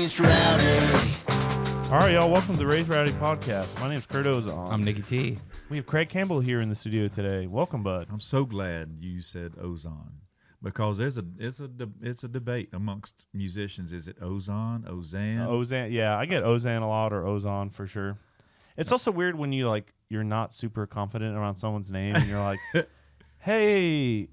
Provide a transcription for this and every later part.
Raised Rowdy. All right, y'all. Welcome to the Raised Rowdy podcast. My name's Kurt Ozan. I'm Nicky T. We have Craig Campbell here in the studio today. Welcome, bud. I'm so glad you said Ozan because it's a debate amongst musicians. Is it Ozan? Ozan, yeah, I get Ozan a lot or Ozan for sure. It's also weird when you're not super confident around someone's name and you're like, "Hey,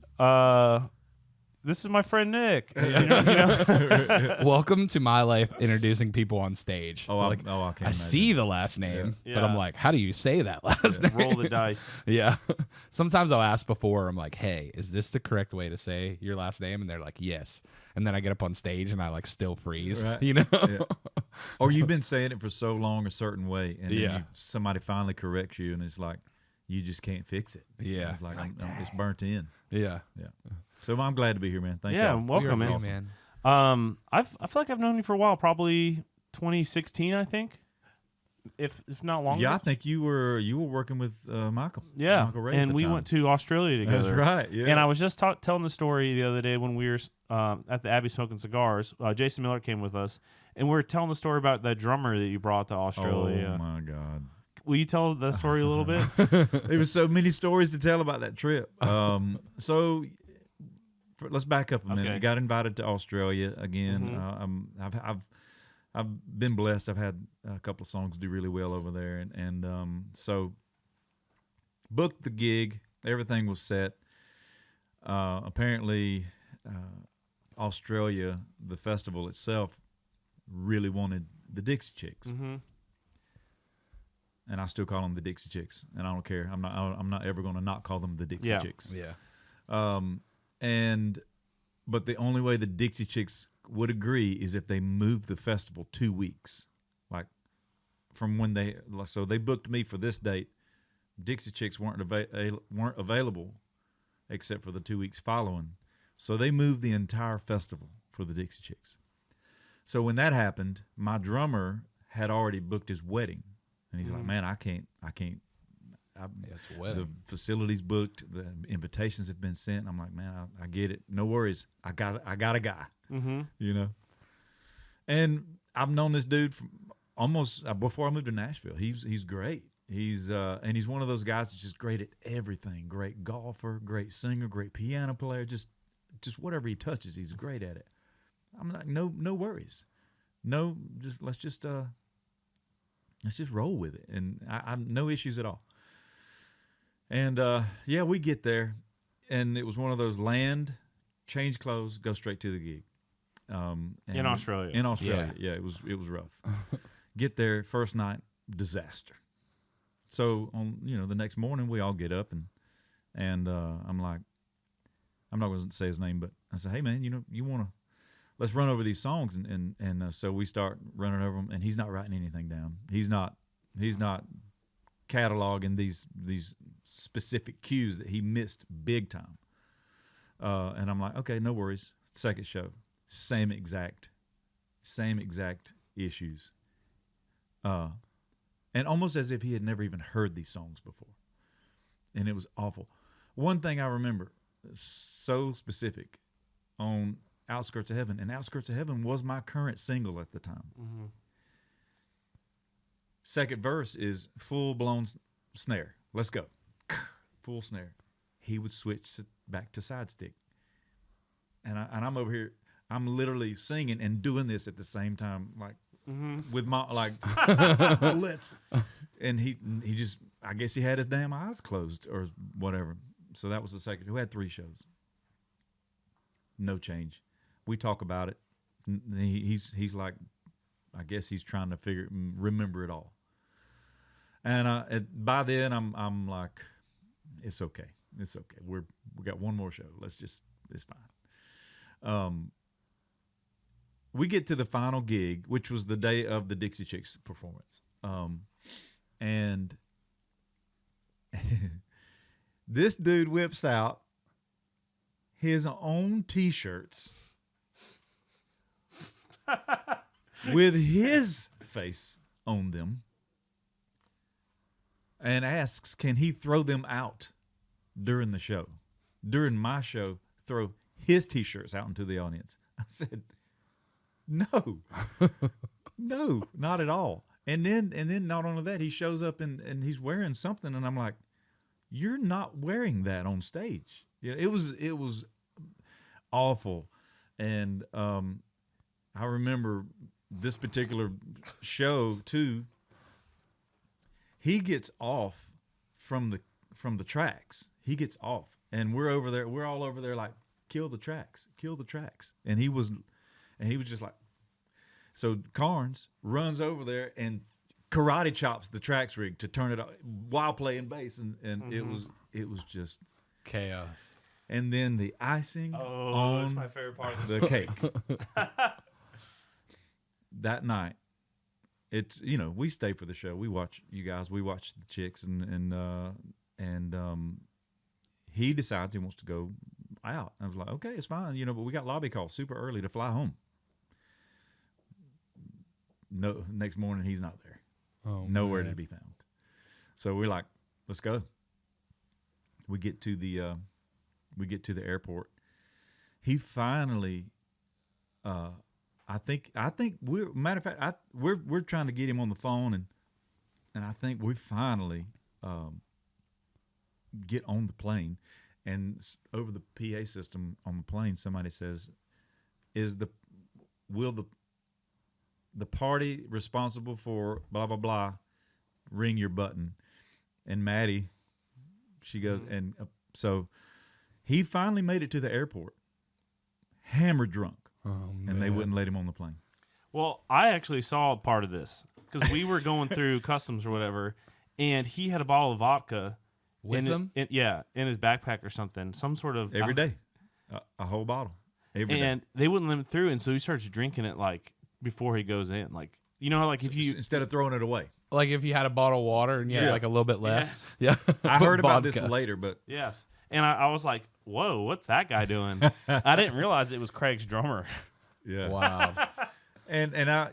this is my friend Nick." You know? Welcome to my life introducing people on stage. I can't I see the last name, Yeah. but I'm like, how do you say that last name? Roll the dice. Yeah. Sometimes I'll ask before, I'm like, hey, is this the correct way to say your last name? And they're like, yes. And then I get up on stage and I still freeze, Right. you know? Yeah. Or you've been saying it for so long a certain way, and Yeah. then somebody finally corrects you, and it's like you just can't fix it. Yeah. It's like it's burnt in. Yeah. Yeah. So I'm glad to be here, man. Thank Yeah, you. welcome, You're man. awesome, I feel like I've known you for a while, probably 2016, I think, if not longer. Yeah, I think you were working with Michael. Yeah, Michael Ray at and the we time. went to Australia together. That's right. Yeah. And I was just telling the story the other day when we were at the Abbey smoking cigars. Jason Miller came with us, and we were telling the story about that drummer that you brought to Australia. Oh my God. Will you tell that story a little bit? There was so many stories to tell about that trip. Let's back up a minute. Okay. I got invited to Australia again. I've been blessed. I've had a couple of songs do really well over there, and so booked the gig. Everything was set. Apparently, Australia, the festival itself, really wanted the Dixie Chicks. Mm-hmm. And I still call them the Dixie Chicks, and I don't care. I'm not ever going to not call them the Dixie Yeah. Chicks. Yeah. But the only way the Dixie Chicks would agree is if they moved the festival 2 weeks, like from when they booked me for this date. Dixie Chicks weren't available except for the 2 weeks following, so they moved the entire festival for the Dixie Chicks. So when that happened, my drummer had already booked his wedding. And he's like, man, I can't. It's a wedding. The facility's booked. The invitations have been sent. I'm like, man, I get it. No worries. I got a guy. Mm-hmm. You know. And I've known this dude from almost before I moved to Nashville. He's great. He's one of those guys that's just great at everything. Great golfer, great singer, great piano player. Just whatever he touches, he's great at it. I'm like, no worries. No, let's just roll with it, and I'm no issues at all. And we get there, and it was one of those land, change clothes, go straight to the gig. In Australia. In Australia, yeah, it was rough. Get there, first night, disaster. So on the next morning, we all get up, and I'm like, I'm not going to say his name, but I said, hey man, you want to. Let's run over these songs, and so we start running over them, and he's not writing anything down. He's not cataloging these specific cues that he missed big time. And I'm like, okay, no worries. Second show, same exact issues, and almost as if he had never even heard these songs before, and it was awful. One thing I remember, so specific, on Outskirts of Heaven, and Outskirts of Heaven was my current single at the time. Mm-hmm. Second verse is full-blown snare. Let's go. Full snare. He would switch back to side stick. And I'm over here, I'm literally singing and doing this at the same time, like with my, like, let's. And he just, I guess he had his damn eyes closed or whatever. So that was the second. We had 3 shows. No change. We talk about it. He's like, I guess he's trying to remember it all. And by then I'm like, it's okay. It's okay. We got one more show. It's fine. We get to the final gig, which was the day of the Dixie Chicks performance. And this dude whips out his own T-shirts with his face on them and asks, can he throw them out during the show? During my show, throw his T-shirts out into the audience. I said, No, no, not at all. And then not only that, he shows up and he's wearing something, and I'm like, you're not wearing that on stage. Yeah, it was awful. And I remember this particular show too. He gets off from the tracks. He gets off, and we're over there. We're all over there like, kill the tracks, kill the tracks. And he was just like, so Carnes runs over there and karate chops the tracks rig to turn it off while playing bass, and it was just chaos. And then the icing on that's my favorite part of the cake. That night, it's, we stay for the show. We watch you guys. We watch the chicks, and he decides he wants to go out. I was like, okay, it's fine, but we got lobby call super early to fly home. No, next morning he's not there. Oh, Nowhere man. to be found. So we're like, let's go. We get to the airport. He finally, I think matter of fact, we're trying to get him on the phone, and I think we finally get on the plane, and over the PA system on the plane, somebody says, will the party responsible for blah blah blah ring your button? And Maddie, she goes, and so he finally made it to the airport, hammered drunk, and they wouldn't let him on the plane. Well, I actually saw part of this because we were going through customs or whatever, and he had a bottle of vodka With them? in his backpack or something, some sort of Every day, a whole bottle. Every day. and they wouldn't let him through, and so he starts drinking it like before he goes in, like like if you instead of throwing it away. Like if you had a bottle of water and you had like a little bit left. Yeah. I heard about Vodka. this later, but yes, and I was like, whoa, what's that guy doing? I didn't realize it was Craig's drummer. yeah. Wow. And I,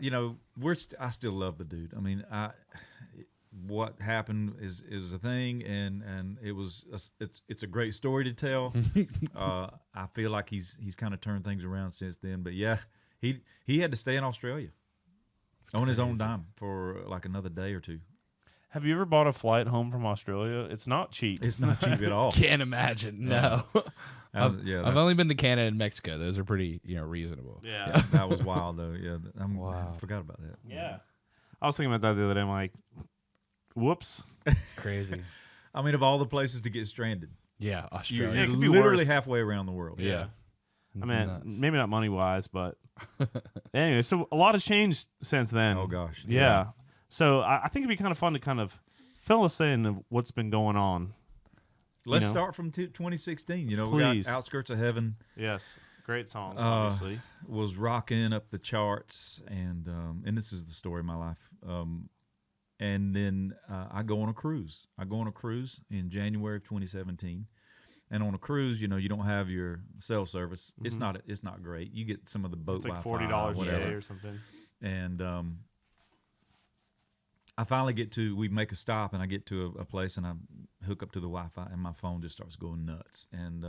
I still love the dude. I mean, what happened is a thing, and it's a great story to tell. I feel like he's kind of turned things around since then. But yeah, he had to stay in Australia on his own dime for like another day or two. Have you ever bought a flight home from Australia? It's not cheap. It's not cheap at all. Can't imagine. No. I've only been to Canada and Mexico. Those are pretty, reasonable. Yeah. That was wild though. Yeah, I forgot about that. Yeah. I was thinking about that the other day. I'm like, whoops. Crazy. I mean, of all the places to get stranded, Yeah, you're Australia. Yeah, it could be literally worse. halfway around the world. Yeah. I mean, Nuts. maybe not money wise, but anyway, so a lot has changed since then. Oh gosh. Yeah. So I think it'd be kind of fun to kind of fill us in of what's been going on. Let's start from 2016. We Please. got Outskirts of Heaven. Yes. Great song, obviously. Was rocking up the charts, and this is the story of my life. And then I go on a cruise. I go on a cruise in January of 2017, and on a cruise, you don't have your cell service. Mm-hmm. It's not great. You get some of the boat It's like Wi-Fi, $40 a whatever. day or something. And I finally we make a stop, and I get to a place, and I hook up to the Wi-Fi, and my phone just starts going nuts. And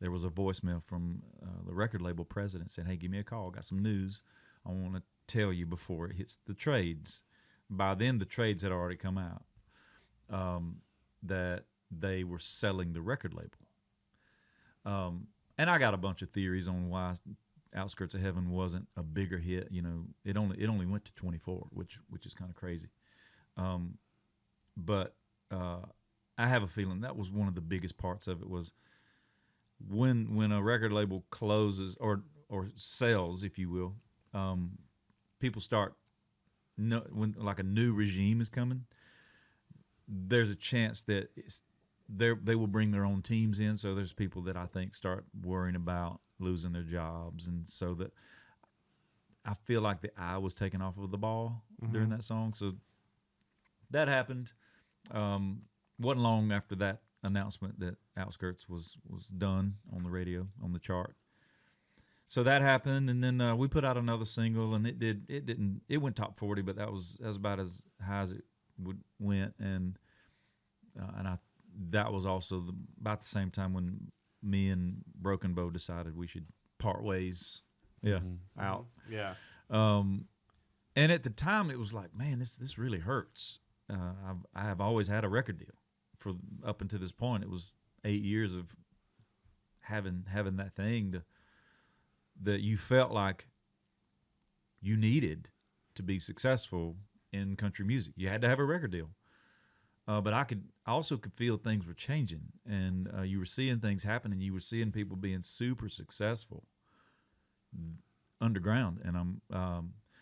there was a voicemail from the record label president saying, "Hey, give me a call. Got some news I want to tell you before it hits the trades." By then, the trades had already come out that they were selling the record label. And I got a bunch of theories on why Outskirts of Heaven wasn't a bigger hit. It only went to 24, which is kind of crazy. But I have a feeling that was one of the biggest parts of it was when a record label closes or sells, if you will, people start when like a new regime is coming. There's a chance that they will bring their own teams in. So there's people that I think start worrying about losing their jobs, and so that I feel like the eye was taken off of the ball during that song. So that happened. Wasn't long after that announcement that Outskirts was done on the radio, on the chart. So that happened, and then we put out another single, and it went top 40, but that was about as high as it went, and that was also about the same time when me and Broken Bow decided we should part ways. Yeah, out. Yeah. And at the time, it was like, man, this really hurts. I have always had a record deal for up until this point. It was 8 years of having that thing that you felt like you needed to be successful in country music. You had to have a record deal. But I also could feel things were changing, and you were seeing things happen, and you were seeing people being super successful underground. And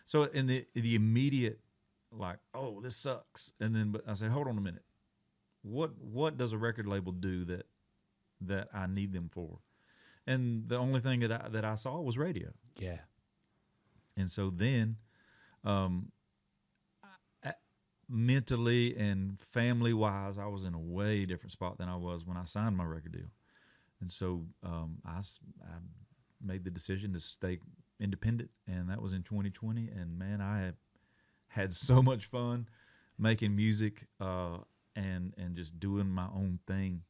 so in the immediate, like, oh, this sucks. And then, but I said, hold on a minute. What does a record label do that I need them for? And the only thing that I saw was radio. Yeah. And so then, mentally and family wise, I was in a way different spot than I was when I signed my record deal. And so I made the decision to stay independent, and that was in 2020. And man, I have had so much fun making music and just doing my own thing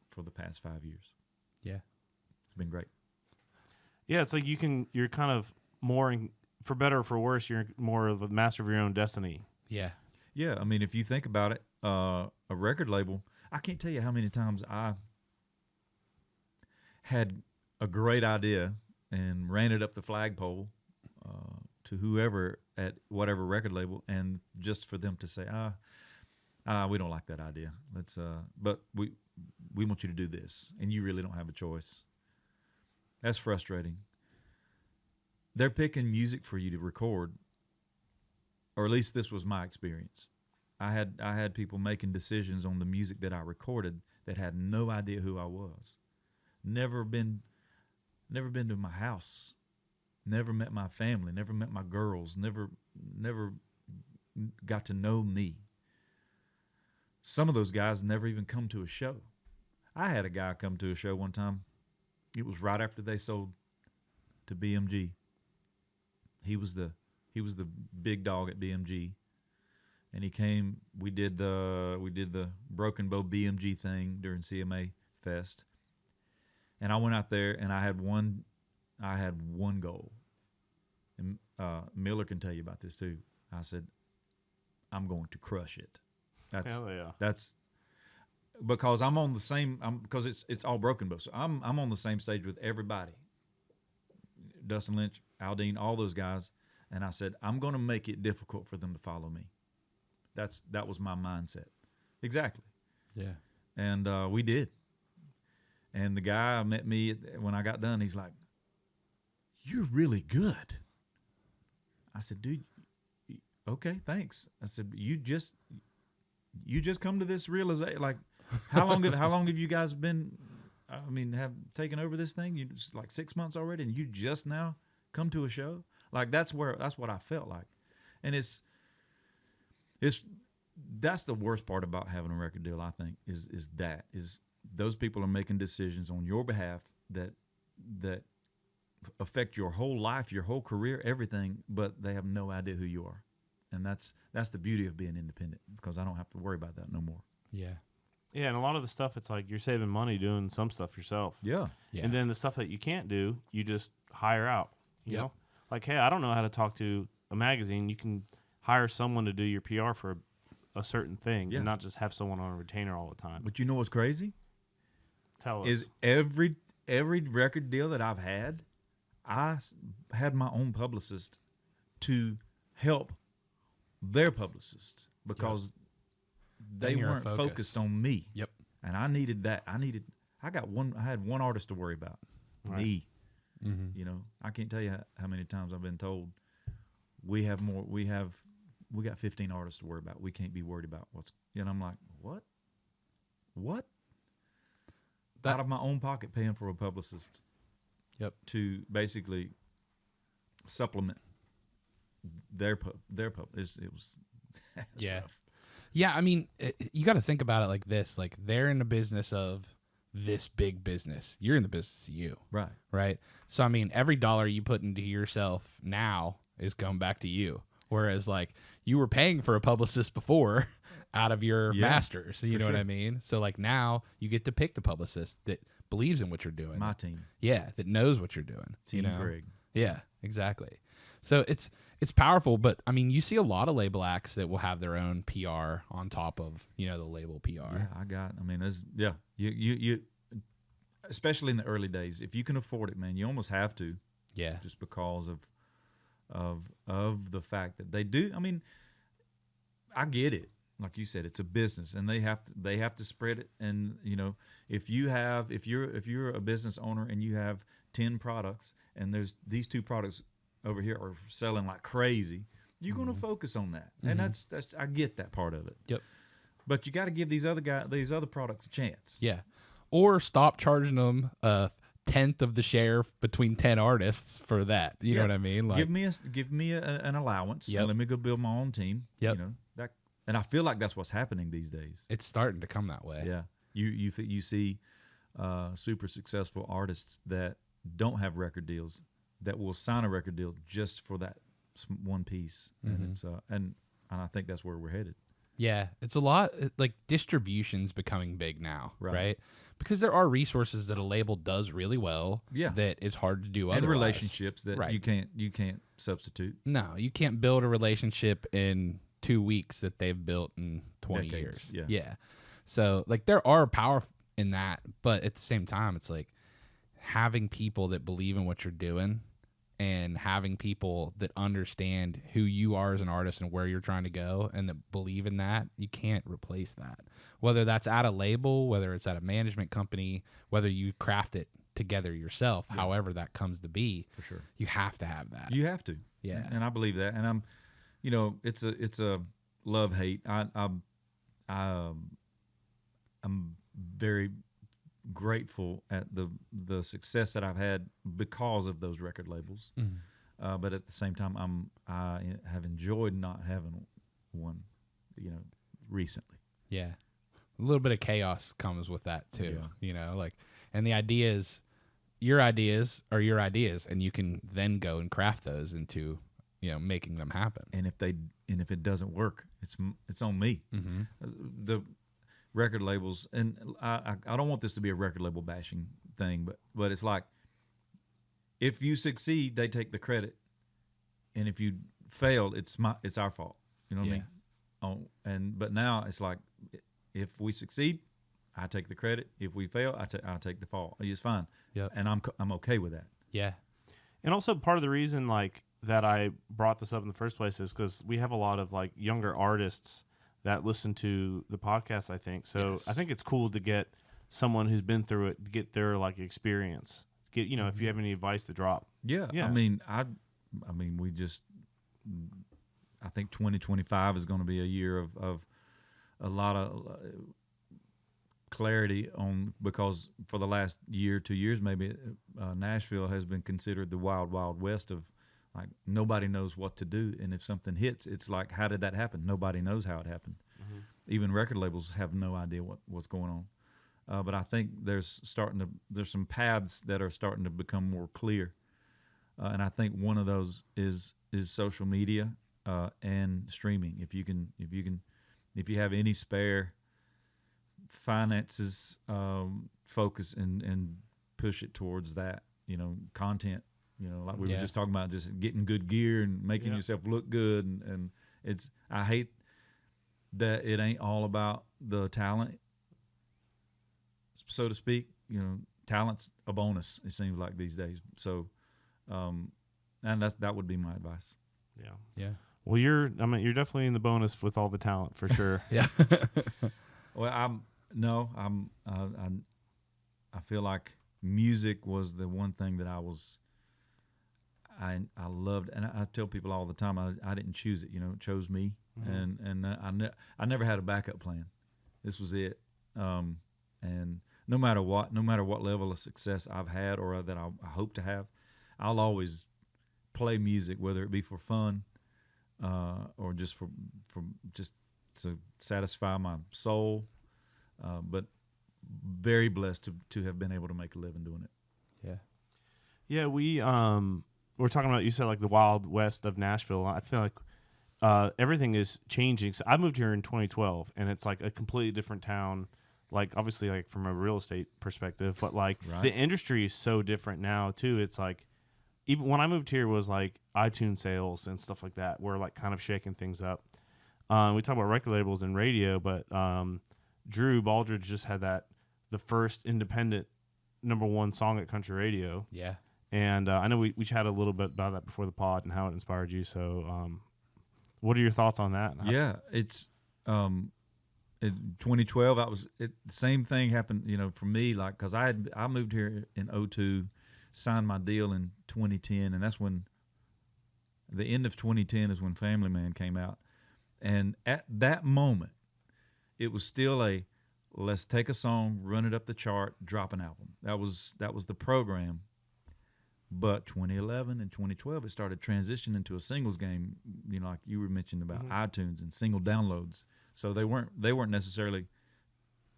for the past 5 years. Yeah. It's been great. Yeah, it's like you're kind of more, for better or for worse, you're more of a master of your own destiny. Yeah. Yeah, I mean, if you think about it, a record label, I can't tell you how many times I had a great idea and ran it up the flagpole to whoever at whatever record label, and just for them to say, we don't like that idea. Let's, but we want you to do this, and you really don't have a choice. That's frustrating. They're picking music for you to record, or at least this was my experience. I had people making decisions on the music that I recorded that had no idea who I was. Never been to my house. Never met my family. Never met my girls. Never got to know me. Some of those guys never even come to a show. I had a guy come to a show one time. It was right after they sold to BMG. He was the big dog at BMG, and he came. We did the Broken Bow BMG thing during CMA Fest, and I went out there and I had one goal, and Miller can tell you about this too. I said, I'm going to crush it. Hell yeah. That's because I'm on the same. Because it's all Broken Bow, so I'm on the same stage with everybody. Dustin Lynch, Aldine, all those guys. And I said, I'm going to make it difficult for them to follow me. That was my mindset. Exactly. Yeah. And we did. And the guy met me when I got done. He's like, you're really good. I said, dude, okay, thanks. I said, you just come to this realization. Like, how long have you guys been, have taken over this thing? You just like 6 months already, and you just now come to a show? Like, that's what I felt like. And that's the worst part about having a record deal, I think, is those people are making decisions on your behalf that affect your whole life, your whole career, everything, but they have no idea who you are. And that's the beauty of being independent, because I don't have to worry about that no more. Yeah. Yeah, and a lot of the stuff, it's like you're saving money doing some stuff yourself. Yeah. Yeah. And then the stuff that you can't do, you just hire out. You Yep. know? Like, hey, I don't know how to talk to a magazine. You can hire someone to do your PR for a certain thing, and not just have someone on a retainer all the time. But you know what's crazy? Tell us. Is every record deal that I've had, I had my own publicist to help their publicist, because they weren't focused on me. Yep. And I needed that. I had one artist to worry about. Right. Me. Mm-hmm. You know, I can't tell you how many times I've been told we got 15 artists to worry about. We can't be worried about and I'm like, what? Out of my own pocket, paying for a publicist. Yep. To basically supplement their pub. It was Yeah. rough. Yeah, I mean, you got to think about it like this. Like, they're in the business of this big business. You're in the business of you. Right. Right? So, I mean, every dollar you put into yourself now is going back to you. Whereas, like, you were paying for a publicist before out of your masters. You know what I mean? So, like, now you get to pick the publicist that believes in what you're doing. My team. Yeah, that knows what you're doing. Team you know? Craig. Yeah, exactly. So it's powerful, but I mean, you see a lot of label acts that will have their own PR on top of, you know, the label PR. Yeah, I mean, you especially in the early days, if you can afford it, man, you almost have to. Yeah. Just because of the fact that they do. I mean, I get it. Like you said, it's a business, and they have to spread it. And you know, if you're a business owner and you have 10 products, and there's these 2 products over here are selling like crazy, you're going to focus on that. And that's I get that part of it. Yep. But you got to give these other products a chance. Yeah. Or stop charging them a tenth of the share between 10 artists for that. You know what I mean? Like, give me an allowance. Yep. And let me go build my own team. Yep. You know that, and I feel like that's what's happening these days. it's starting to come that way. Yeah. You see super successful artists that don't have record deals that will sign a record deal just for that one piece, and it's and I think that's where we're headed. Yeah, it's a lot like distribution's becoming big now, right? Because there are resources that a label does really well that is hard to do otherwise. And relationships that you can't substitute. No, you can't build a relationship in 2 weeks that they've built in 20 Decades, years. yeah. So like there are power in that, but at the same time it's like having people that believe in what you're doing and having people that understand who you are as an artist and where you're trying to go and that believe in that, you can't replace that. Whether that's at a label, whether it's at a management company, whether you craft it together yourself, however that comes to be, For sure. you have to have that. You have to. Yeah. And I believe that. And I'm, you know, it's a love hate. I'm very grateful at the success that I've had because of those record labels. But at the same time, I have enjoyed not having one, you know, recently. Yeah. A little bit of chaos comes with that too, you know, like, and the ideas, your ideas are your ideas, and you can then go and craft those into, you know, making them happen. And if it doesn't work, it's on me. The record labels, and I don't want this to be a record label bashing thing, but it's like, if you succeed, they take the credit, and if you fail, it's our fault. You know what I mean? But now it's like, if we succeed, I take the credit. If we fail, I take the fall. It's fine. Yep. And I'm okay with that. Yeah. And also part of the reason like that I brought this up in the first place is because we have a lot of like younger artists that listen to the podcast, I think. So I think it's cool to get someone who's been through it to get their like experience. Get, you know, if you have any advice to drop. Yeah. I mean, I think 2025 is going to be a year of a lot of clarity because for the last year, 2 years, maybe Nashville has been considered the wild, wild west of, like, nobody knows what to do. And if something hits, it's like, how did that happen? Nobody knows how it happened. Even record labels have no idea what's going on. But I think there's some paths that are starting to become more clear. And I think one of those is social media and streaming. If you have any spare finances, focus and push it towards that, you know, content. You know, like we were just talking about, just getting good gear and making yourself look good. And I hate that it ain't all about the talent, so to speak. You know, talent's a bonus, it seems like these days. So, and that would be my advice. Yeah. Yeah. Well, you're definitely in the bonus with all the talent for sure. Yeah. Well, I feel like music was the one thing that I loved, and I tell people all the time, I didn't choose it. You know, it chose me, and I never had a backup plan. This was it, and no matter what level of success I've had or that I hope to have, I'll always play music, whether it be for fun, or just for just to satisfy my soul, but very blessed to have been able to make a living doing it. Yeah, we're talking about, you said like the wild west of Nashville. I feel like everything is changing. So I moved here in 2012, and it's like a completely different town. Like, obviously, like from a real estate perspective, but like the industry is so different now too. It's like even when I moved here was like iTunes sales and stuff like that were like kind of shaking things up. We talk about record labels and radio, but Drew Baldridge just had the first independent #1 song at country radio. Yeah. And I know we chatted a little bit about that before the pod and how it inspired you. So what are your thoughts on that? Yeah, it's in 2012. The same thing happened, for me, like, because I moved here in 2002, signed my deal in 2010, and that's when the end of 2010 is when Family Man came out. And at that moment, it was still let's take a song, run it up the chart, drop an album. That was the program. But 2011 and 2012, it started transitioning into a singles game, like you were mentioning about iTunes and single downloads. So they weren't necessarily,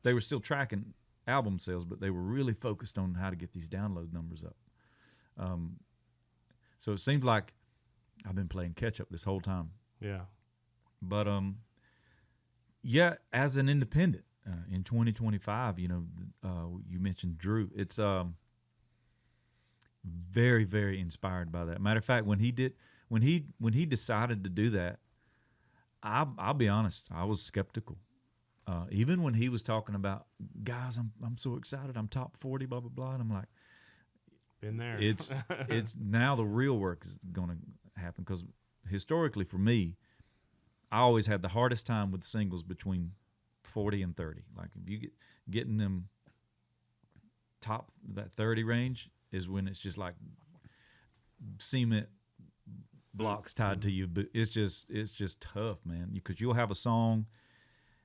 they were still tracking album sales, but they were really focused on how to get these download numbers up. So it seems like I've been playing catch up this whole time. Yeah. But yeah, as an independent in 2025, you mentioned Drew. It's very, very inspired by that. Matter of fact, when he decided to do that, I'll be honest, I was skeptical. Even when he was talking about, guys, I'm so excited, I'm top 40, blah blah blah, and I'm like, been there. It's now the real work is going to happen, because historically for me, I always had the hardest time with singles between 40 and 30. Like if you getting them top that 30 range is when it's just like cement blocks tied to you. But it's just tough, man, because you'll have a song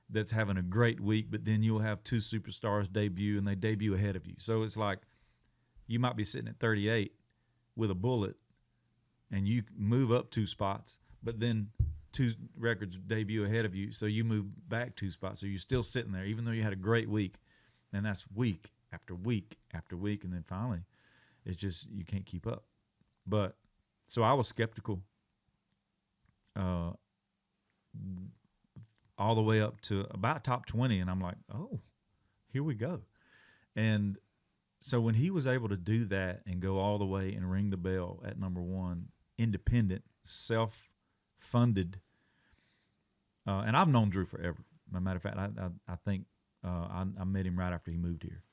that's having a great week, but then you'll have two superstars debut, and they debut ahead of you. So it's like you might be sitting at 38 with a bullet, and you move up 2 spots, but then 2 records debut ahead of you, so you move back 2 spots. So you're still sitting there, even though you had a great week, and that's week after week after week, and then finally, it's just you can't keep up. But so I was skeptical, all the way up to about top 20, and I'm like, oh, here we go. And so when he was able to do that and go all the way and ring the bell at #1, independent, self-funded, and I've known Drew forever. As a matter of fact, I think I met him right after he moved here.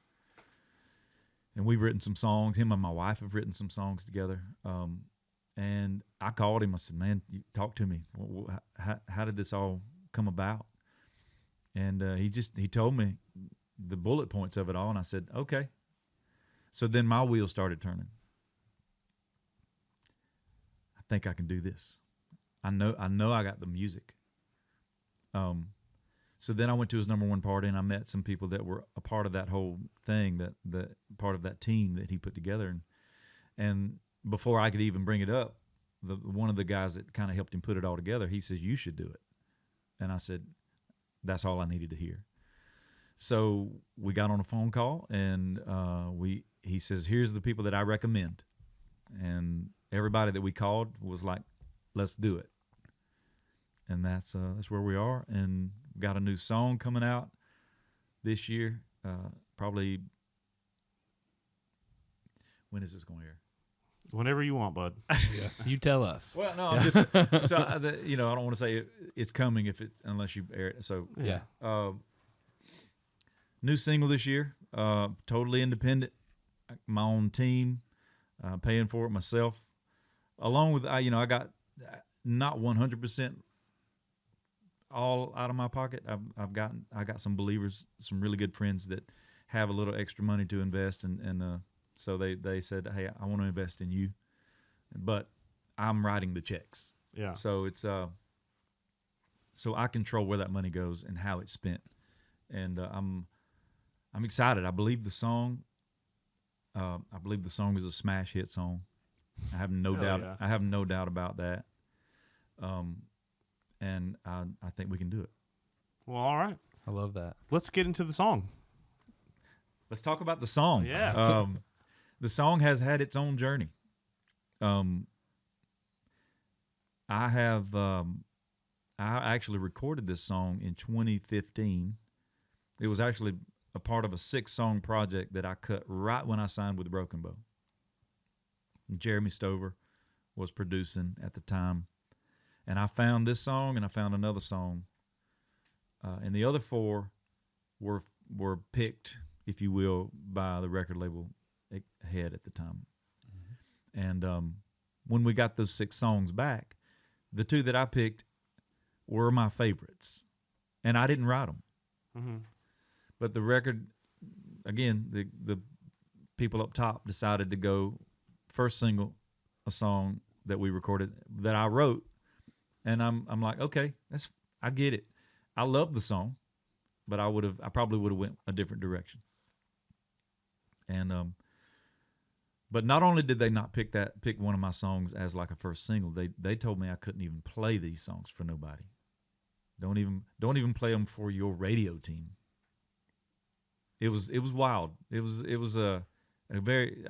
And we've written some songs. Him and my wife have written some songs together. And I called him. I said, man, talk to me. How did this all come about? And he told me the bullet points of it all. And I said, okay. So then my wheels started turning. I think I can do this. I know I got the music. So then I went to his #1 party, and I met some people that were a part of that whole thing, that part of that team that he put together. And before I could even bring it up, one of the guys that kind of helped him put it all together, he says, you should do it. And I said, that's all I needed to hear. So we got on a phone call, and he says, here's the people that I recommend. And everybody that we called was like, let's do it. And that's where we are. And got a new song coming out this year. Probably, when is this going to air? Whenever you want, bud. Yeah. You tell us. Well, no, I'm just so I don't want to say it's coming unless you air it. So Yeah. New single this year. Totally independent. My own team. Paying for it myself. Along with I got not 100% all out of my pocket. I got some believers, some really good friends that have a little extra money to invest, and so they said, hey, I want to invest in you, but I'm writing the checks. Yeah. So it's so I control where that money goes and how it's spent, and I'm excited. I believe the song. I believe the song is a smash hit song. I have no doubt. Yeah. I have no doubt about that. And I think we can do it. Well, all right. I love that. Let's get into the song. Let's talk about the song. Yeah. The song has had its own journey. I actually recorded this song in 2015. It was actually a part of a 6-song project that I cut right when I signed with Broken Bow. Jeremy Stover was producing at the time. And I found this song and I found another song. And the other 4 were picked, if you will, by the record label head at the time. And when we got those 6 songs back, the 2 that I picked were my favorites. And I didn't write them. Mm-hmm. But the record, again, the people up top decided to go first single, a song that we recorded that I wrote. And I'm like, okay, I get it. I love the song, but I probably would have went a different direction. And but not only did they not pick one of my songs as like a first single, they told me I couldn't even play these songs for nobody. Don't even play them for your radio team. It was wild. It was a very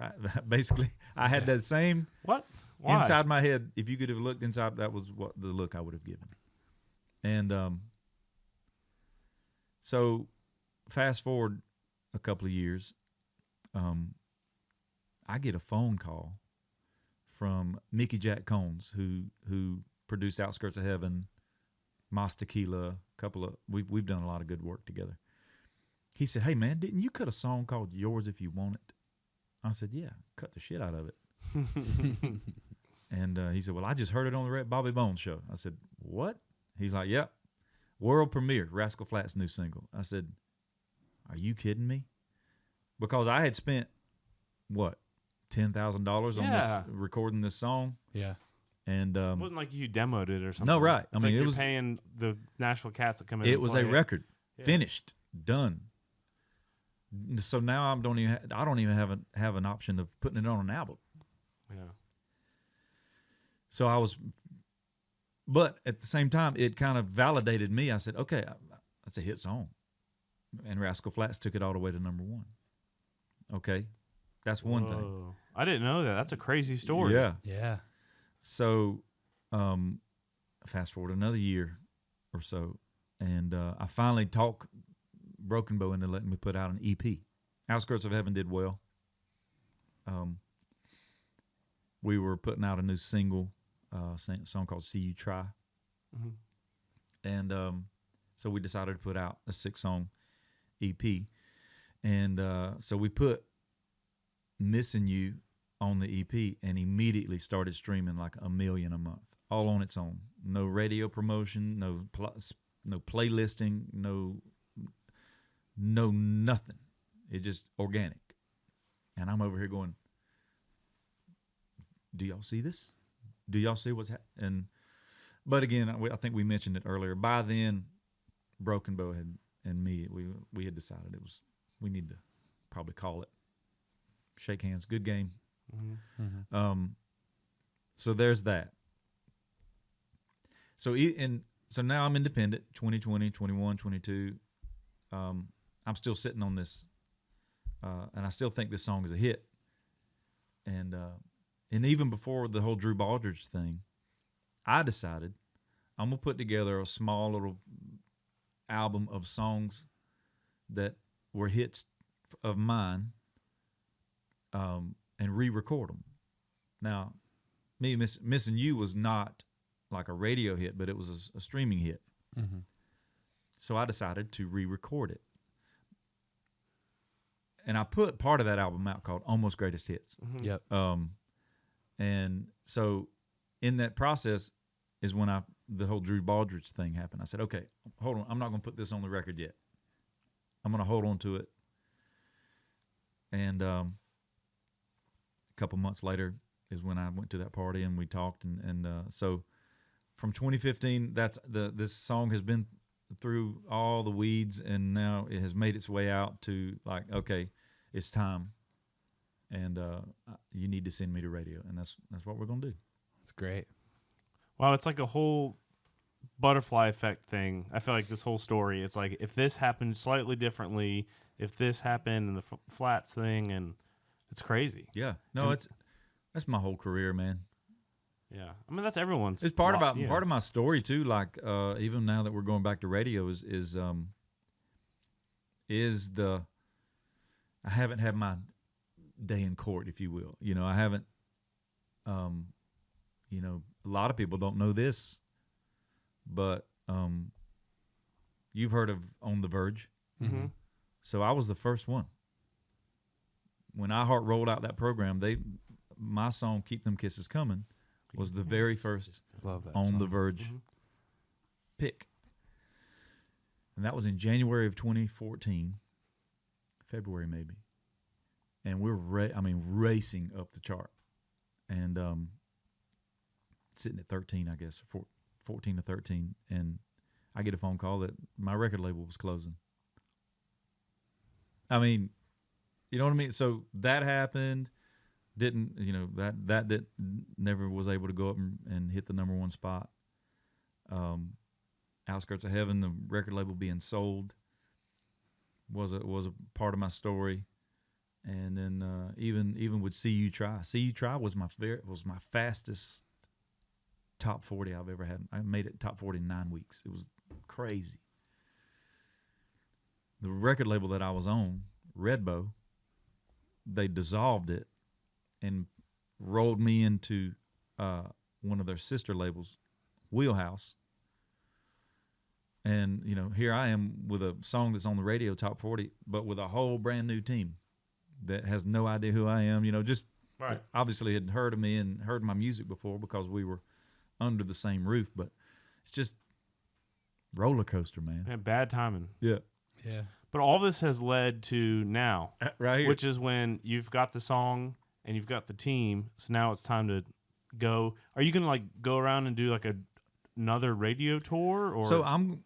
basically I had that same What? Why? inside my head. If you could have looked inside, that was what the look I would have given. And so fast forward a couple of years, I get a phone call from Mickey Jack Combs, who produced Outskirts of Heaven, Mas Tequila, we've done a lot of good work together. He said, "Hey man, didn't you cut a song called Yours If You Want It?" I said, "Yeah, cut the shit out of it." And he said, "Well, I just heard it on the Bobby Bones show." I said, "What?" He's like, "Yep, world premiere, Rascal Flatts' new single." I said, "Are you kidding me?" Because I had spent what, $10,000 on this recording this song. Yeah. And It wasn't like you demoed it or something. no, right. It's I mean, like it you're was paying the Nashville Cats that come in. it and was play a record, Yeah. finished, done. So now I don't even have an option of putting it on an album. Yeah. So but at the same time, it kind of validated me. I said, okay, that's a hit song. And Rascal Flatts took it all the way to number 1. Okay, that's one thing. Whoa. I didn't know that. That's a crazy story. Yeah. Yeah. So fast forward another year or so, and I finally talked Broken Bow into letting me put out an EP. Outskirts of Heaven did well. We were putting out a new single, song called See You Try. Mm-hmm. And so we decided to put out a 6-song EP. And so we put Missing You on the EP and immediately started streaming like 1 million a month, all on its own. No radio promotion, no playlisting, no nothing. It just organic. And I'm over here going, do y'all see this? Do y'all see what's happening? But again, I think we mentioned it earlier. By then, Broken Bow and me, we had decided we need to probably call it. Shake hands. Good game. Mm-hmm. Mm-hmm. So there's that. So now I'm independent, 2020, 21, 22. I'm still sitting on this, and I still think this song is a hit. And even before the whole Drew Baldridge thing, I decided I'm going to put together a small little album of songs that were hits of mine, and re-record them. Now, me Missing You was not like a radio hit, but it was a streaming hit. Mm-hmm. So I decided to re-record it. And I put part of that album out called Almost Greatest Hits. Mm-hmm. Yep. And so in that process is when the whole Drew Baldridge thing happened. I said, okay, hold on. I'm not going to put this on the record yet. I'm going to hold on to it. And a couple months later is when I went to that party and we talked. And so from 2015, this song has been through all the weeds, and now it has made its way out to like, okay, it's time. And you need to send me to radio, and that's what we're gonna do. That's great. Wow, it's like a whole butterfly effect thing. I feel like this whole story, it's like if this happened slightly differently, if this happened and the Flats thing, and it's crazy. Yeah, no, that's my whole career, man. Yeah, I mean that's everyone's. It's part of my story too. Like even now that we're going back to radio, is I haven't had my day in court, if you will. You know, I haven't You know, a lot of people don't know this, but you've heard of On the Verge. Mm-hmm. So I was the first one. When iHeart rolled out that program, my song "Keep Them Kisses Coming" was the very first Love that On song. the Verge pick, and that was in January of 2014, February maybe, and we're racing up the chart, and sitting at 13, I guess, 14 to 13, and I get a phone call that my record label was closing. I mean, you know what I mean? So that happened. That never was able to go up and hit the #1 spot. Outskirts of Heaven, the record label being sold, was a part of my story. And then even with See You Try. See You Try was my fastest top 40 I've ever had. I made it top 40 in 9 weeks. It was crazy. The record label that I was on, Redbow, they dissolved it and rolled me into one of their sister labels, Wheelhouse. And, you know, here I am with a song that's on the radio, top 40, but with a whole brand new team that has no idea who I am. You know, just obviously had heard of me and heard my music before because we were under the same roof. But it's just roller coaster, man. Man, bad timing. Yeah. Yeah. But all this has led to now, Right here. which is when you've got the song and you've got the team. So now it's time to go. Are you going to like go around and do like another radio tour? Or So I've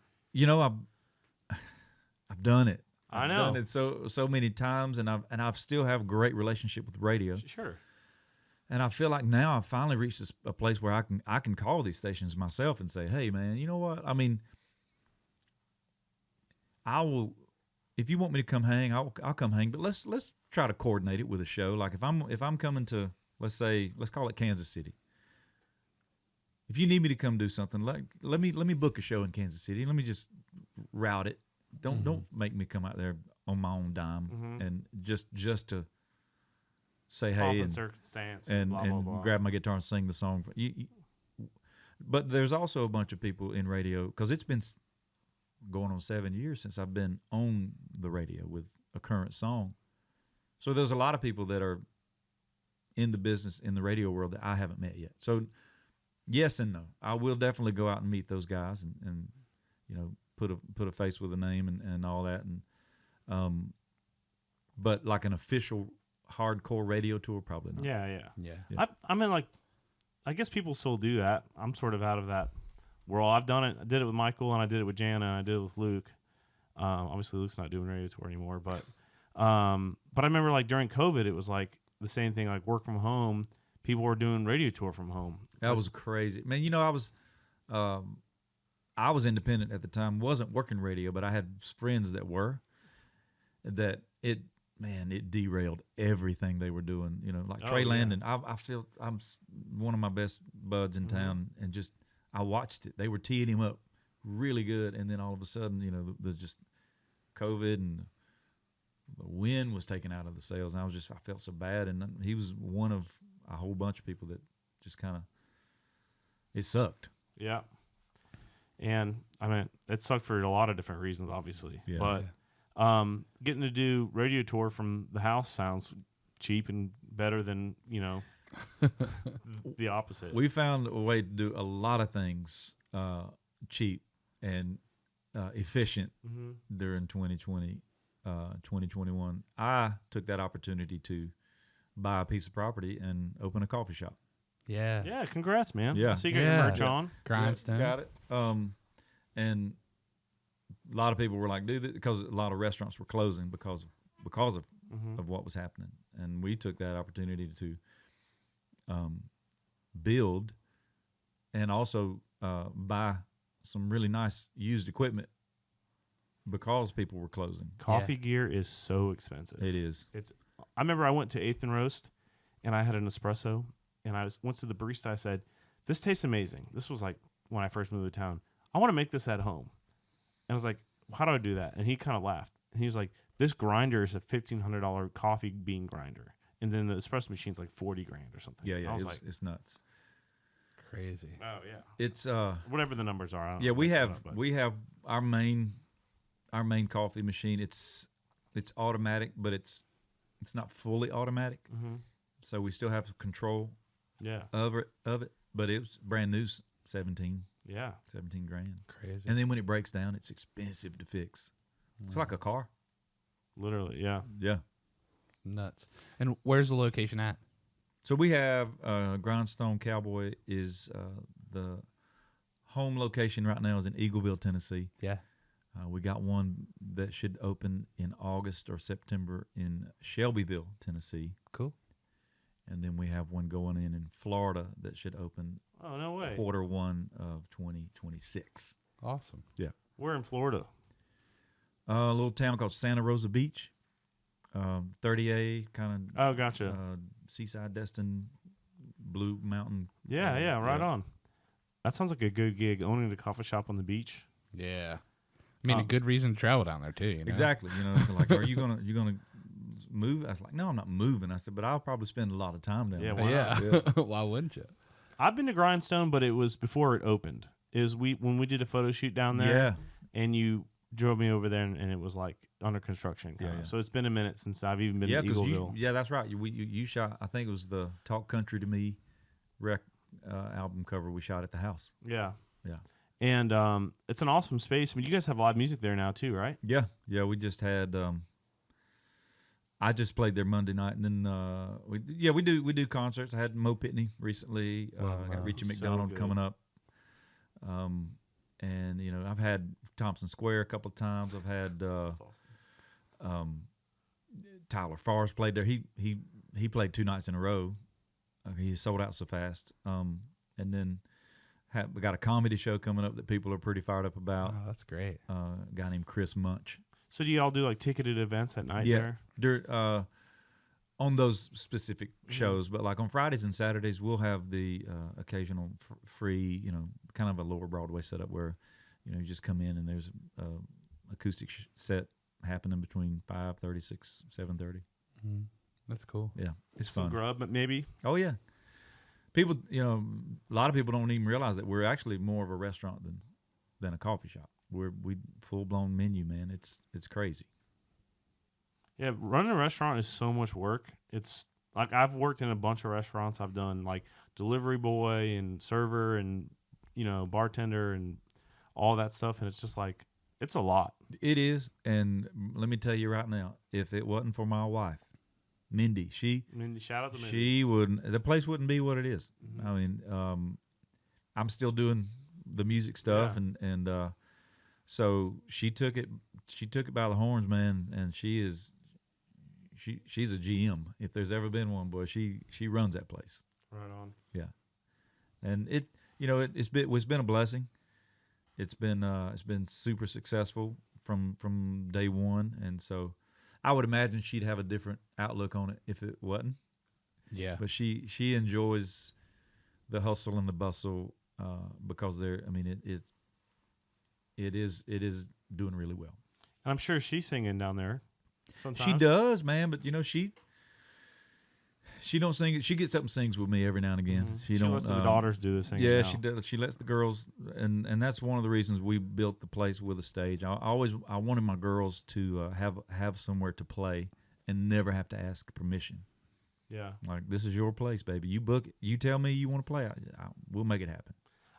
done it. I know. I've done it so many times, and I've still have a great relationship with radio. Sure. And I feel like now I've finally reached a place where I can call these stations myself and say, hey man, you know what? I mean, I will. If you want me to come hang, I'll come hang. But let's try to coordinate it with a show. Like if I'm coming to, let's call it Kansas City. If you need me to come do something, let me book a show in Kansas City. Let me just route it. Don't make me come out there on my own dime and just to say hey and circumstance and blah, blah, blah. grab my guitar and sing the song. But there's also a bunch of people in radio because it's been going on 7 years since I've been on the radio with a current song. So there's a lot of people that are in the business, in the radio world that I haven't met yet. So yes and no. I will definitely go out and meet those guys and you know, put a face with a name and all that. And but like an official hardcore radio tour, probably not. Yeah. I mean, like, I guess people still do that. I'm sort of out of that world. I've done it. I did it with Michael, and I did it with Jana, and I did it with Luke. Obviously, Luke's not doing radio tour anymore, but I remember like during COVID, it was like the same thing. Like work from home, people were doing radio tour from home. That was crazy, man. You know, I was independent at the time, wasn't working radio, but I had friends that were. That it derailed everything they were doing. You know, like Trey Landon. I feel I'm one of my best buds in town, and just I watched it. They were teeing him up really good, and then all of a sudden, you know, the just COVID and the wind was taken out of the sails, and I felt so bad. And he was one of a whole bunch of people that just kind of it sucked. Yeah. And I mean, it sucked for a lot of different reasons, obviously. Yeah. But getting to do radio tour from the house sounds cheap and better than, you know, the opposite. We found a way to do a lot of things cheap and efficient during 2020, 2021. I took that opportunity to buy a piece of property and open a coffee shop. Yeah. Yeah, congrats, man. Yeah. So you got your merch on. Grindstone. Got it. And a lot of people were like, dude, because a lot of restaurants were closing because of what was happening. And we took that opportunity to build and also buy some really nice used equipment because people were closing. Coffee gear is so expensive. It is. I remember I went to 8th and Roast, and I had an espresso, and went to the barista. I said, this tastes amazing. This was like when I first moved to town. I want to make this at home. And I was like, how do I do that? And he kind of laughed. And he was like, this grinder is a $1,500 coffee bean grinder. and then the espresso machine's like 40 grand or something. Yeah, I was it's nuts. Crazy. oh yeah, It's whatever the numbers are. I don't yeah, know we what have they're up, but- we have our main coffee machine. It's automatic, but it's not fully automatic. Mhm. So we still have control Yeah, of it. But it was brand new, 17 yeah. grand. Crazy. And then when it breaks down, it's expensive to fix. It's like a car. Literally, yeah. Yeah. Nuts. And where's the location at? So we have Grindstone Cowboy is the home location right now is in Eagleville, Tennessee. Yeah. We got one that should open in August or September in Shelbyville, Tennessee. Cool. And then we have one going in Florida that should open Oh no way. Q1 of 2026. Awesome. We're in Florida. A little town called Santa Rosa Beach, 30A kind of Oh, gotcha. seaside Destin, Blue Mountain. yeah, right on. That sounds like a good gig. Owning a coffee shop on the beach. Yeah. I mean, a good reason to travel down there too. You know? Exactly. You know, it's like, are you gonna move? I was like, no, I'm not moving. I said, but I'll probably spend a lot of time down Yeah, there. why Yeah. Why wouldn't you? I've been to Grindstone, but it was before it opened. It was when we did a photo shoot down there. Yeah. And you drove me over there, and it was like under construction. Kinda. Yeah. So it's been a minute since I've even been Yeah, to because Eagleville. yeah, that's right. You shot. I think it was the Talk Country to Me album cover we shot at the house. Yeah. Yeah. And it's an awesome space. I mean, you guys have live music there now too, right? Yeah. We just had. I just played there Monday night, and then we do concerts. I had Mo Pitney recently. I got Richie So McDonald good. coming up. And you know, I've had Thompson Square a couple of times. I've had That's awesome. Tyler Forrest played there. He played 2 nights in a row. He sold out so fast. And then we got a comedy show coming up that people are pretty fired up about. Oh, that's great. A guy named Chris Munch. So do you all do like ticketed events at night there? On those specific shows, but like on Fridays and Saturdays, we'll have the occasional free, you know, kind of a lower Broadway setup where, you know, you just come in and there's acoustic set happening between 5:30, 6, 7:30. That's cool. Yeah, it's Some fun. grub, maybe. Oh yeah, people, you know, a lot of people don't even realize that we're actually more of a restaurant than a coffee shop. We full blown menu, man. It's crazy. Yeah, running a restaurant is so much work. It's like I've worked in a bunch of restaurants. I've done like delivery boy and server and, you know, bartender and all that stuff. And it's just like, it's a lot. It is, and let me tell you right now, if it wasn't for my wife, Mindy, I mean, shout out to Mindy. she wouldn't. The place wouldn't be what it is. I mean, I'm still doing the music stuff, Yeah. and so she took it by the horns, man, and she's a GM. If there's ever been one, boy, she runs that place. Right on. Yeah, and it's been a blessing. It's been super successful from day one, and so I would imagine she'd have a different outlook on it if it wasn't. Yeah. But she enjoys the hustle and the bustle because it is doing really well. And I'm sure she's singing down there sometimes. She does, man, but you know she don't sing. She gets up and sings with me every now and again. Mhm. She don't. lets the daughters do the singing. Yeah, now. she does. She lets the girls, and that's one of the reasons we built the place with a stage. I wanted my girls to have somewhere to play and never have to ask permission. Yeah. Like, this is your place, baby. You book it. You tell me you want to play. We'll make it happen.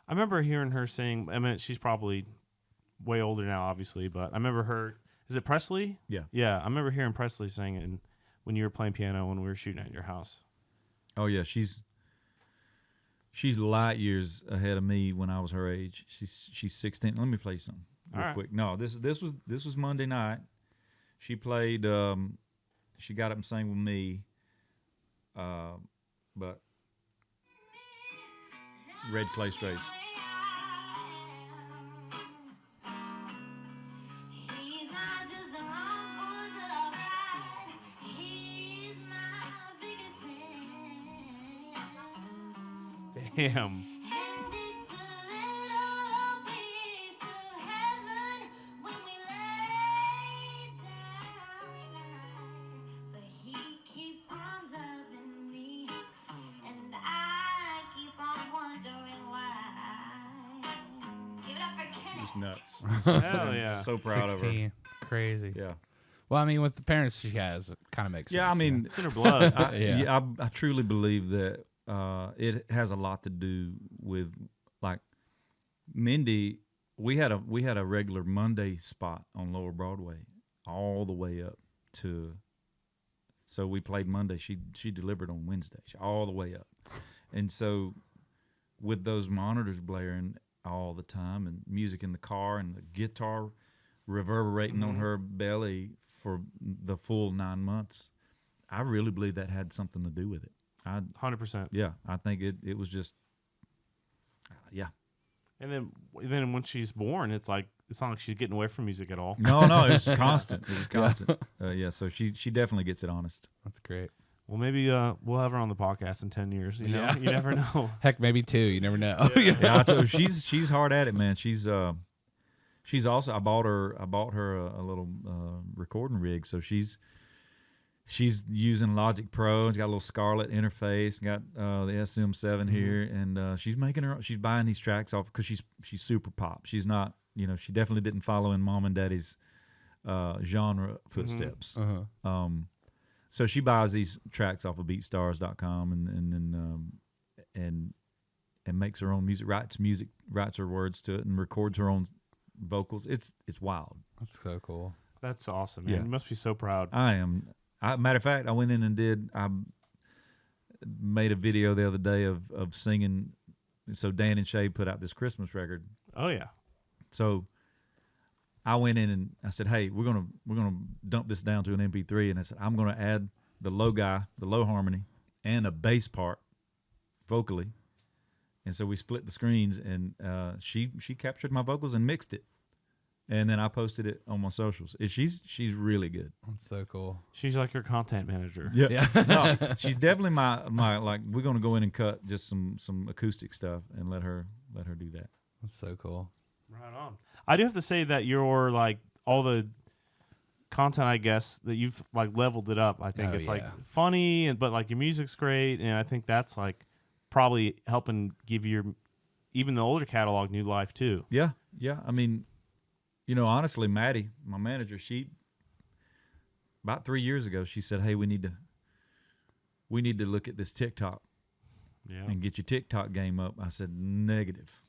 I remember hearing her sing. I mean, she's probably way older now, obviously, but I remember her. Is it Presley? Yeah. Yeah, I remember hearing Presley sing it when you were playing piano when we were shooting at your house. Oh yeah, she's light years ahead of me when I was her age. She's 16. Let me play something real quick. No, this was Monday night. She played. She got up and sang with me. But Red Clay Strays. Damn. nuts. Hell yeah. So proud of her. 16. It's crazy. Yeah. Well, I mean, with the parents she has, it kind of makes sense. Yeah, I mean, It's in her blood. Yeah. I truly believe that it has a lot to do with, like, Mindy. We had a regular Monday spot on Lower Broadway all the way up to. So we played Monday. She delivered on Wednesday, all the way up, and so with those monitors blaring all the time and music in the car and the guitar reverberating on her belly for the full 9 months, I really believe that had something to do with it. 100%. Yeah, I think it was just, yeah. And then when she's born, it's not like she's getting away from music at all. No, it was constant. It was constant. Yeah, so she definitely gets it honest. That's great. Well, maybe we'll have her on the podcast in 10 years. You know, Yeah. you never know. Heck, maybe 2. You never know. Yeah, I told her, she's hard at it, man. She's also, I bought her a little recording rig, so she's using Logic Pro. She's got a little Scarlett interface. Got the SM7 here, and she's buying these tracks off because she's super pop. She's not, she definitely didn't follow in mom and daddy's genre footsteps. So she buys these tracks off of BeatStars.com and makes her own music, writes her words to it, and records her own vocals. It's wild. That's so cool. That's awesome, man. Yeah. You must be so proud. I am. Matter of fact, I went in and I made a video the other day of singing. So Dan and Shay put out this Christmas record. Oh yeah. So I went in and I said, "Hey, we're gonna dump this down to an MP3." And I said, "I'm gonna add the low harmony, and a bass part, vocally." And so we split the screens, and she captured my vocals and mixed it, and then I posted it on my socials. She's really good. That's so cool. She's like your content manager. Yeah. No, she's definitely my like. We're gonna go in and cut just some acoustic stuff and let her do that. That's so cool. Right on. I do have to say that your like all the content, I guess, that you've like leveled it up. I think it's like funny, but like your music's great, and I think that's like probably helping give even the older catalog new life too. Yeah. I mean, honestly, Maddie, my manager, she about 3 years ago, she said, "Hey, we need to look at this TikTok and get your TikTok game up." I said, "Negative,"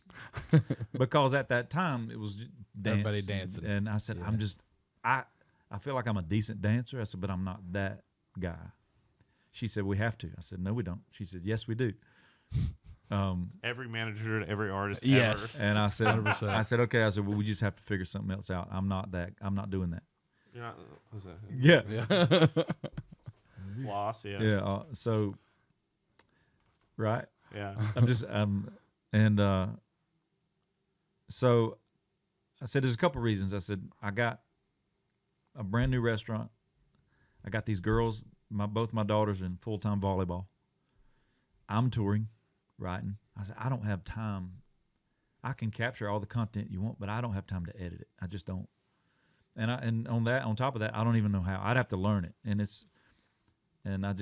because at that time it was Everybody dancing, and I said, I feel like I'm a decent dancer. I said, but I'm not that guy. She said, "We have to." I said, "No, we don't." She said, "Yes, we do." Every manager and every artist Yes. ever. And I said, 100%. I said, "Okay." I said, "Well, we just have to figure something else out. I'm not doing that." You're not, what's that? Yeah. Floss, yeah. Yeah. So, right. Yeah. I'm just so I said there's a couple reasons. I said I got a brand new restaurant. I got these girls, both my daughters in full-time volleyball. I'm touring, writing. I said I don't have time. I can capture all the content you want, but I don't have time to edit it. I just don't. And on top of that, I don't even know how. I'd have to learn it, and I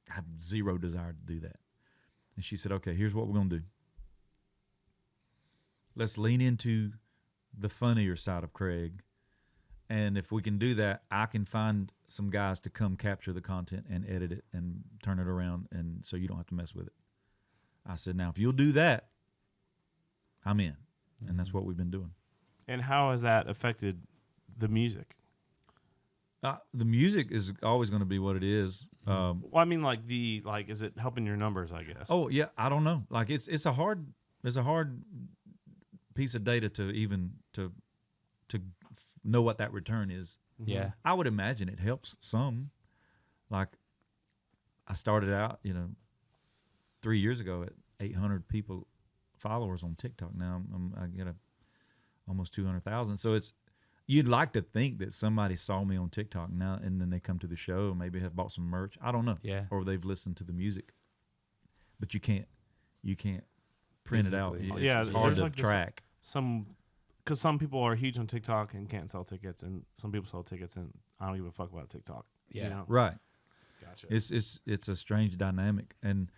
have zero desire to do that. And she said, "Okay, here's what we're gonna do. Let's lean into the funnier side of Craig, and if we can do that, I can find some guys to come capture the content and edit it and turn it around, and so you don't have to mess with it." I said, "Now, if you'll do that, I'm in," and that's what we've been doing. And how has that affected the music? The music is always going to be what it is. Well, I mean, is it helping your numbers? I guess. Oh yeah, I don't know. Like it's a hard piece of data to even to know what that return is. Yeah. I would imagine it helps some. Like I started out, 3 years ago at 800 followers on TikTok. Now I get almost 200,000. So you'd like to think that somebody saw me on TikTok now and then they come to the show and maybe have bought some merch. I don't know. Yeah. Or they've listened to the music. But you can't print it out. Physically. It's hard to track. Because some people are huge on TikTok and can't sell tickets, and some people sell tickets and I don't give a fuck about TikTok. Yeah. You know? Right. Gotcha. It's a strange dynamic. And,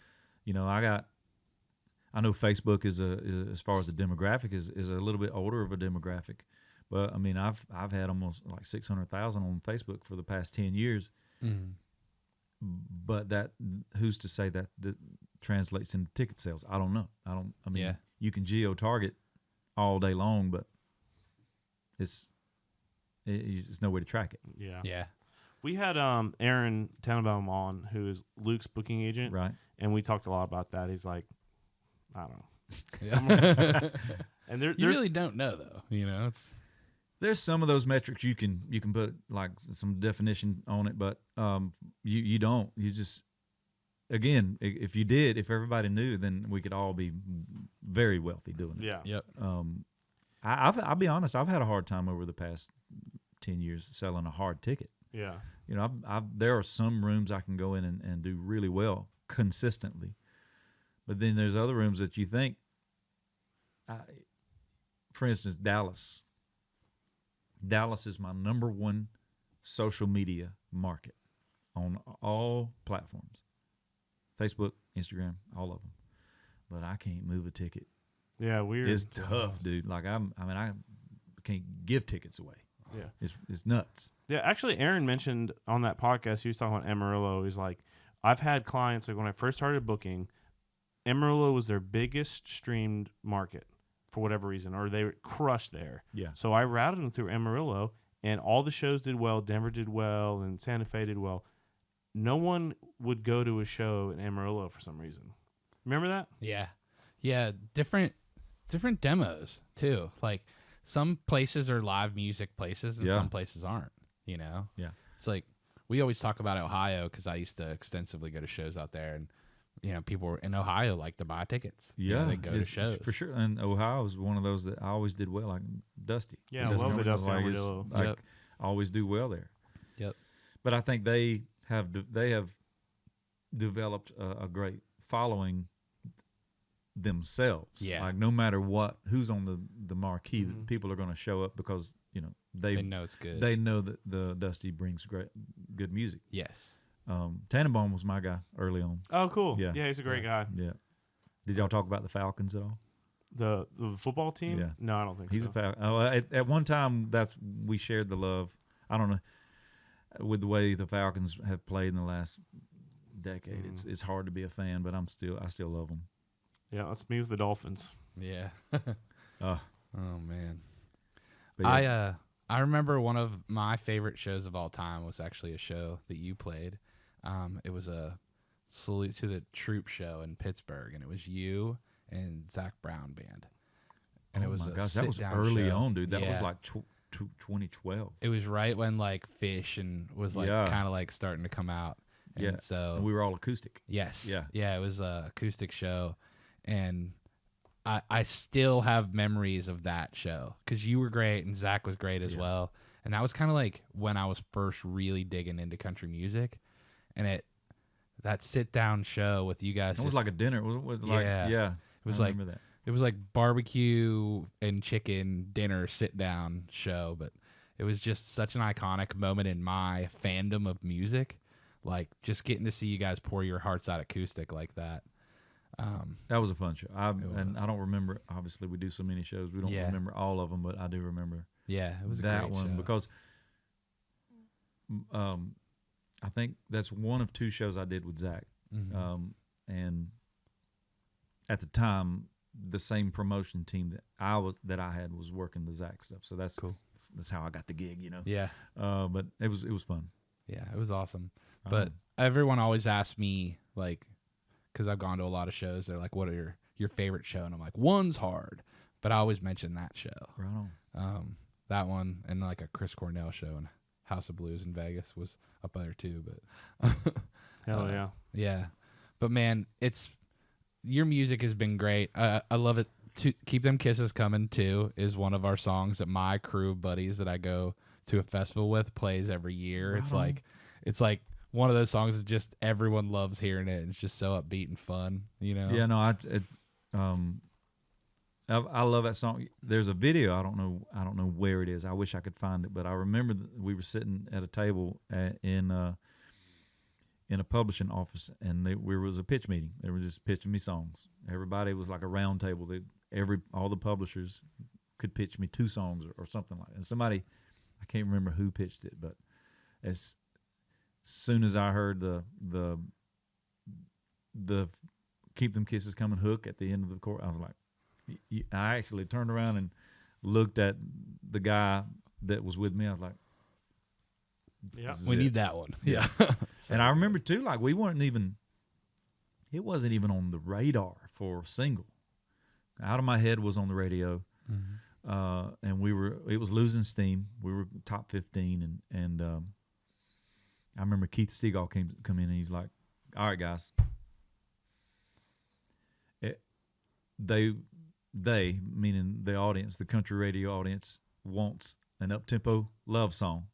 I know Facebook is as far as the demographic is a little bit older of a demographic, but I mean I've had almost like 600,000 on Facebook for the past 10 years. Mm-hmm. But that who's to say that translates into ticket sales? I don't know. I mean, you can geo target all day long, but it's no way to track it. Yeah. Yeah. We had Aaron Tannenbaum on, who is Luke's booking agent, Right. and we talked a lot about that. He's like, I don't know. Yeah. And You there's really don't know though. You know, There's some of those metrics you can put like some definition on it, but you don't. You just, again, if everybody knew, then we could all be very wealthy doing it. yeah. Yep. I'll be honest. I've had a hard time over the past 10 years selling a hard ticket. Yeah. You know, there are some rooms I can go in and do really well consistently, but then there's other rooms that you think, for instance, Dallas. Dallas is my number one social media market on all platforms, Facebook, Instagram, all of them. But I can't move a ticket. Yeah, weird. It's tough, dude. Like I can't give tickets away. Yeah. It's nuts. Yeah, actually, Aaron mentioned on that podcast, he was talking about Amarillo. He's like, I've had clients, like when I first started booking, Amarillo was their biggest streamed market for whatever reason, or they crushed there. Yeah. So I routed them through Amarillo, and all the shows did well. Denver did well, and Santa Fe did well. No one would go to a show in Amarillo for some reason. Remember that? Yeah. Yeah. Different demos too. Like some places are live music places and some places aren't, you know? Yeah. It's like, we always talk about Ohio because I used to extensively go to shows out there, and you know, people in Ohio like to buy tickets. Yeah, you know, they go to shows for sure. And Ohio was one of those that I always did well, like Dusty. Yeah, I love the Dusty Armadillo. I always do well there. Yep. But I think they have developed a great following themselves. Yeah. Like no matter who's on the marquee, people are going to show up because you know they know it's good. They know that the Dusty brings good music. Yes. Tannenbaum was my guy early on. Oh, cool. Yeah. Yeah, he's a great guy. Yeah. Did y'all talk about the Falcons at all? The football team? Yeah. No, I don't think He's so. a Falcon. Oh, at one time, we shared the love. I don't know, with the way the Falcons have played in the last decade. It's hard to be a fan, but I still love them. Yeah, let's me with the Dolphins. Yeah. Oh man. But yeah. I remember one of my favorite shows of all time was actually a show that you played. It was a Salute to the Troop show in Pittsburgh, and it was you and Zach Brown band. And oh it was my a gosh, that was sit-down early show. on, dude. That was Yeah. like 2012. It was right when like Fish and was like Yeah. kind of like starting to come out. And Yeah. so And we were all acoustic. yes. Yeah. Yeah, it was a acoustic show, and I still have memories of that show because you were great and Zach was great as well. And that was kind of like when I was first really digging into country music, and that sit down show with you guys. It was like a dinner. It was like It was I like remember that. it was like barbecue and chicken dinner sit down show, but it was just such an iconic moment in my fandom of music. Like just getting to see you guys pour your hearts out acoustic like that. That was a fun show. And was. I don't remember. Obviously, we do so many shows. We don't remember all of them, but I do remember Yeah, it was a that great one show. because I think that's one of two shows I did with Zach. Mhm. And at the time, the same promotion team that I had was working the Zach stuff. So that's Cool. That's how I got the gig, you know. Yeah, But it was fun. yeah, it was awesome. But everyone always asks me, like, because I've gone to a lot of shows, they're like, what are your favorite show? And I'm like, one's hard. But I always mention that show. Right on. That one and like a Chris Cornell show and House of Blues in Vegas was up there too. But Hell yeah. yeah. But man, your music has been great. I love it. Keep Them Kisses Coming too is one of our songs that my crew of buddies that I go to a festival with plays every year. Right It's like one of those songs that just everyone loves hearing it. It's just so upbeat and fun, you know? Yeah, no, I love that song. There's a video. I don't know where it is. I wish I could find it, but I remember that we were sitting at a table in in a publishing office, and we was a pitch meeting. They were just pitching me songs. Everybody was like a round table. All the publishers could pitch me 2 songs or something like that. And somebody, I can't remember who pitched it, but as soon as I heard the Keep Them Kisses Coming hook at the end of the chorus, I was like, I actually turned around and looked at the guy that was with me. I was like, yeah, we need that one. Yeah. And I remember too, like it wasn't even on the radar for a single. Out of My Head was on the radio. And it was losing steam. We were top 15, and I remember Keith Stegall come in, and he's like, "All right, guys, they meaning the audience, the country radio audience, wants an up-tempo love song.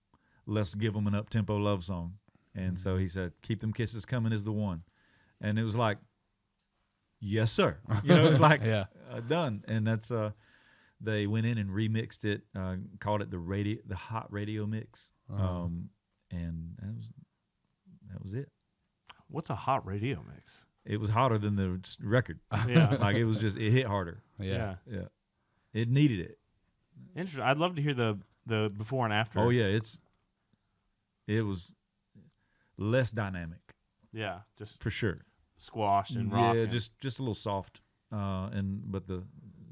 Let's give them an up-tempo love song." And so he said, "Keep Them Kisses Coming" is the one, and it was like, yes, sir. It was like done, and that's they went in and remixed it, called it the hot radio mix, and that was it. What's a hot radio mix? It was hotter than the record. Yeah, like it hit harder. Yeah. It needed it. Interesting. I'd love to hear the before and after. Oh yeah, it was less dynamic. Yeah, just for sure. Squashed and rock. Yeah, just a little soft. But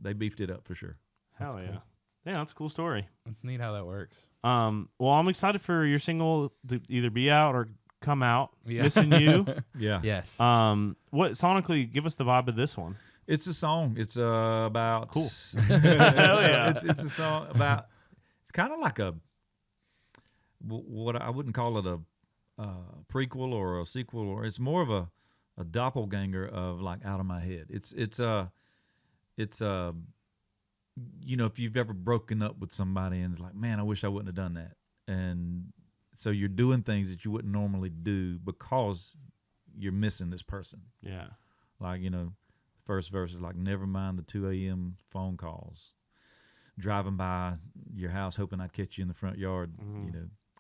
they beefed it up for sure. Hell yeah. Cool. Yeah, that's a cool story. It's neat how that works. Well, I'm excited for your single to either be out or come out. Yeah. Missing You. Yeah. Yes. What sonically, give us the vibe of this one. It's a song. It's about cool. Hell yeah. It's a song about. It's kind of like what I wouldn't call it a prequel or a sequel, or it's more of a doppelganger of like Out of My Head. It's if you've ever broken up with somebody and it's like, man, I wish I wouldn't have done that, and so you're doing things that you wouldn't normally do because you're missing this person. Yeah. Like, first verse is like, never mind the 2 a.m. phone calls, driving by your house hoping I'd catch you in the front yard.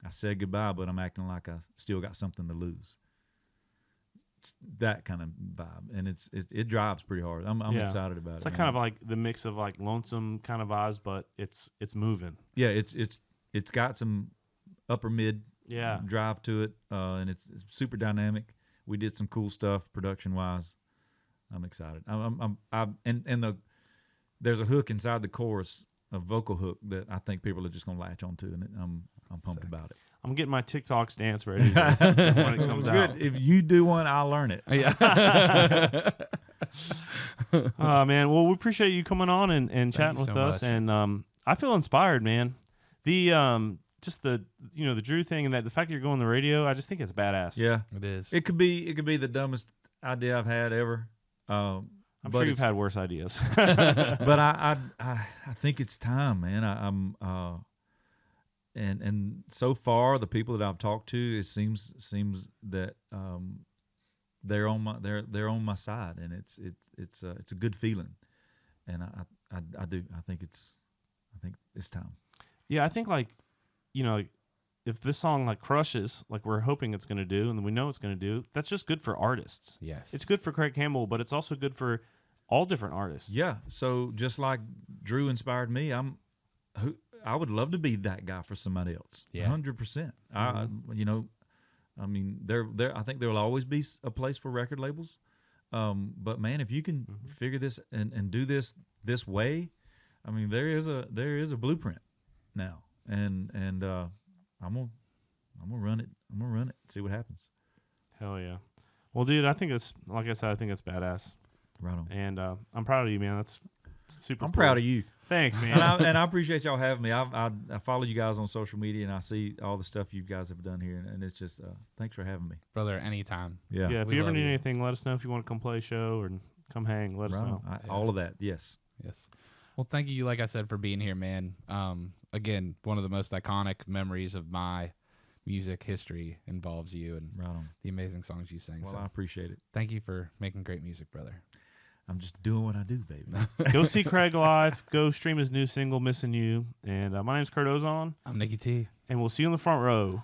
I said goodbye, but I'm acting like I still got something to lose. It's that kind of vibe, and it drives pretty hard. I'm excited about it. It's like kind of like the mix of like lonesome kind of vibes, but it's moving. Yeah, it's got some upper mid drive to it, and it's super dynamic. We did some cool stuff production wise. I'm excited. There's a hook inside the chorus, a vocal hook that I think people are just gonna latch onto, and I'm pumped about it. I'm getting my TikTok stance ready when it comes out. If you do one, I'll learn it. Yeah. Man. Well, we appreciate you coming on and chatting with us, and I feel inspired, man. The just the the Drew thing and the fact that you're going on the radio, I just think it's badass. Yeah, it is. It could be the dumbest idea I've had ever. I'm sure you've had worse ideas. But I think it's time, man. And so far the people that I've talked to, it seems that they're on my side, and it's a good feeling, and I think it's time. Yeah, I think if this song crushes like we're hoping it's going to do, and we know it's going to do, that's just good for artists. Yes, it's good for Craig Campbell, but it's also good for all different artists. Yeah. So just like Drew inspired me, I would love to be that guy for somebody else. Yeah, 100%. I mean, I think there will always be a place for record labels. But man, if you can figure this and do this way, I mean, there is a blueprint now, and I'm gonna run it. I'm gonna run it. See what happens. Hell yeah. Well, dude, I think it's like I said. I think it's badass. Right on. And I'm proud of you, man. That's super. I'm proud of you. Thanks, man. and I appreciate y'all having me. I follow you guys on social media, and I see all the stuff you guys have done here, and it's just thanks for having me, brother. Anytime. Yeah. Yeah. If you ever need anything, let us know. If you want to come play a show or come hang, let us know. All of that. Yes. Yes. Well, thank you, like I said, for being here, man. Again, one of the most iconic memories of my music history involves you and the amazing songs you sing. Well, so I appreciate it. Thank you for making great music, brother. I'm just doing what I do, baby. Go see Craig live. Go stream his new single, Missing You. And my name's Kurt Ozan. I'm Nicky T. And we'll see you in the front row.